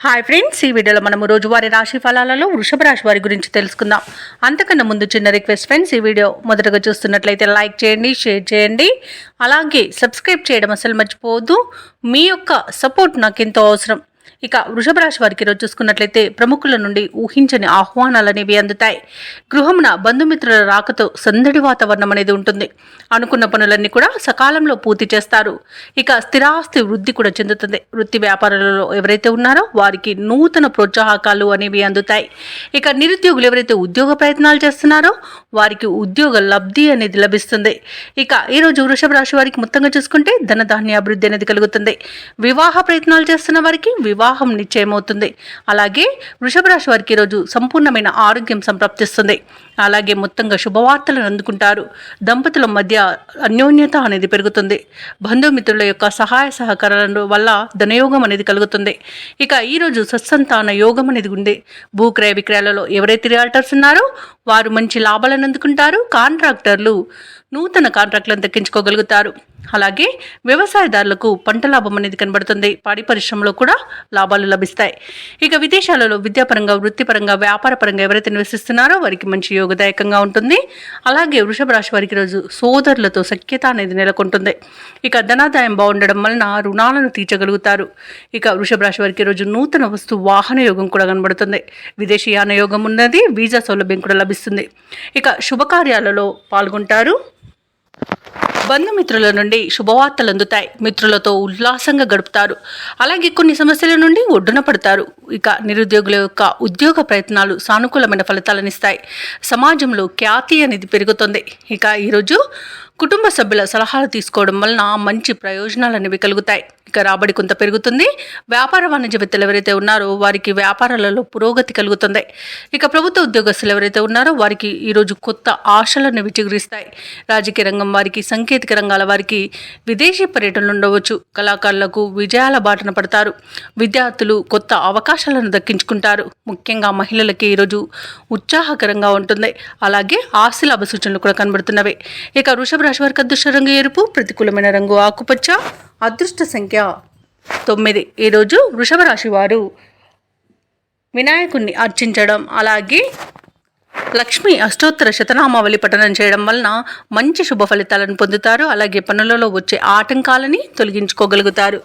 Hi friends, ఈ వీడియోలో మనము రోజువారీ రాశి ఫలాలలో వృషభ రాశి వారి గురించి తెలుసుకుందాం. అంతకన్నా ముందు చిన్న రిక్వెస్ట్ ఫ్రెండ్స్, ఈ వీడియో మొదటగా చూస్తున్నట్లయితే లైక్ చేయండి, షేర్ చేయండి, అలాగే సబ్స్క్రైబ్ చేయడం అసలు మర్చిపోవద్దు. మీ యొక్క సపోర్ట్ నాకు ఎంతో అవసరం. ఇక వృషభ రాశి వారికి ఈరోజు చూసుకున్నట్లయితే ప్రముఖుల నుండి ఊహించని ఆహ్వానాలు అనేవి అందుతాయి. గృహమున బంధుమిత్రుల రాకతో సందడి వాతావరణం అనేది ఉంటుంది. అనుకున్న పనులన్నీ కూడా సకాలంలో పూర్తి చేస్తారు. ఇక స్థిరాస్తి వృద్ధి కూడా చెందుతుంది. వృత్తి వ్యాపారాలలో ఎవరైతే ఉన్నారో వారికి నూతన ప్రోత్సాహకాలు అనేవి అందుతాయి. ఇక నిరుద్యోగులు ఎవరైతే ఉద్యోగ ప్రయత్నాలు చేస్తున్నారో వారికి ఉద్యోగ లబ్ధి అనేది లభిస్తుంది. ఇక ఈరోజు వృషభ రాశి వారికి మొత్తంగా చూసుకుంటే ధనధాన్య అభివృద్ధి అనేది కలుగుతుంది. వివాహ ప్రయత్నాలు చేస్తున్న వారికి వివాహం నిశ్చయమవుతుంది. అలాగే వృషభ రాశి వారికి ఈరోజు సంపూర్ణమైన ఆరోగ్యం సంప్రాప్తిస్తుంది. అలాగే మొత్తంగా శుభవార్తలను అందుకుంటారు. దంపతుల మధ్య అన్యోన్యత అనేది పెరుగుతుంది. బంధుమిత్రుల యొక్క సహాయ సహకారాల వల్ల ధనయోగం అనేది కలుగుతుంది. ఇక ఈరోజు సత్సంతాన యోగం అనేది ఉంది. భూక్రయ విక్రయాలలో ఎవరైతే రియల్టర్స్ ఉన్నారో వారు మంచి లాభాలను అందుకుంటారు. కాంట్రాక్టర్లు నూతన కాంట్రాక్టులను దక్కించుకోగలుగుతారు. అలాగే వ్యవసాయదారులకు పంట లాభం అనేది కనబడుతుంది. పాడి పరిశ్రమలో కూడా లాభాలు లభిస్తాయి. ఇక విదేశాలలో విద్యాపరంగా, వృత్తిపరంగా, వ్యాపారపరంగా ఎవరైతే నివసిస్తున్నారో వారికి మంచి యోగదాయకంగా ఉంటుంది. అలాగే వృషభ రాశి వారికి రోజు సోదరులతో సఖ్యత అనేది నెలకొంటుంది. ఇక ధనాదాయం బాగుండడం వలన రుణాలను తీర్చగలుగుతారు. ఇక వృషభ రాశి వారికి రోజు నూతన వస్తు వాహన యోగం కూడా కనబడుతుంది. విదేశీయాన యోగం ఉన్నది. వీసా సౌలభ్యం కూడా లభిస్తుంది. ఇక శుభకార్యాలలో పాల్గొంటారు. బంధుమిత్రుల నుండి శుభవార్తలు అందుతాయి. మిత్రులతో ఉల్లాసంగా గడుపుతారు. అలాగే కొన్ని సమస్యల నుండి ఒడ్డున పడతారు. ఇక నిరుద్యోగుల యొక్క ఉద్యోగ ప్రయత్నాలు సానుకూలమైన ఫలితాలనిస్తాయి. సమాజంలో ఖ్యాతి అనేది పెరుగుతుంది. ఇక ఈరోజు కుటుంబ సభ్యుల సలహాలు తీసుకోవడం వలన మంచి ప్రయోజనాలు అనేవి కలుగుతాయి. ఇక రాబడి కొంత పెరుగుతుంది. వ్యాపార వాణిజ్యవేత్తలు ఎవరైతే ఉన్నారో వారికి వ్యాపారాలలో పురోగతి కలుగుతుంది. ఇక ప్రభుత్వ ఉద్యోగస్తులు ఎవరైతే ఉన్నారో వారికి ఈరోజు కొత్త ఆశలను విచిగురిస్తాయి. రాజకీయ రంగం వారికి, సాంకేతిక రంగాల వారికి విదేశీ పర్యటనలు ఉండవచ్చు. కళాకారులకు విజయాల బాటన పడతారు. విద్యార్థులు కొత్త అవకాశాలను దక్కించుకుంటారు. ముఖ్యంగా మహిళలకి ఈరోజు ఉత్సాహకరంగా ఉంటుంది. అలాగే ఆస్తి లాభ సూచనలు కూడా కనబడుతున్నవి. ఇక వృషభ రాశి వారికి అదృష్ట రంగు ఎరుపు, ప్రతికూలమైన రంగు ఆకుపచ్చ, అదృష్ట సంఖ్య 9. ఈరోజు వృషభ రాశి వారు వినాయకుడిని అర్చించడం, అలాగే లక్ష్మీ అష్టోత్తర శతనామావళి పఠనం చేయడం వలన మంచి శుభ ఫలితాలను పొందుతారు. అలాగే పనులలో వచ్చే ఆటంకాలని తొలగించుకోగలుగుతారు.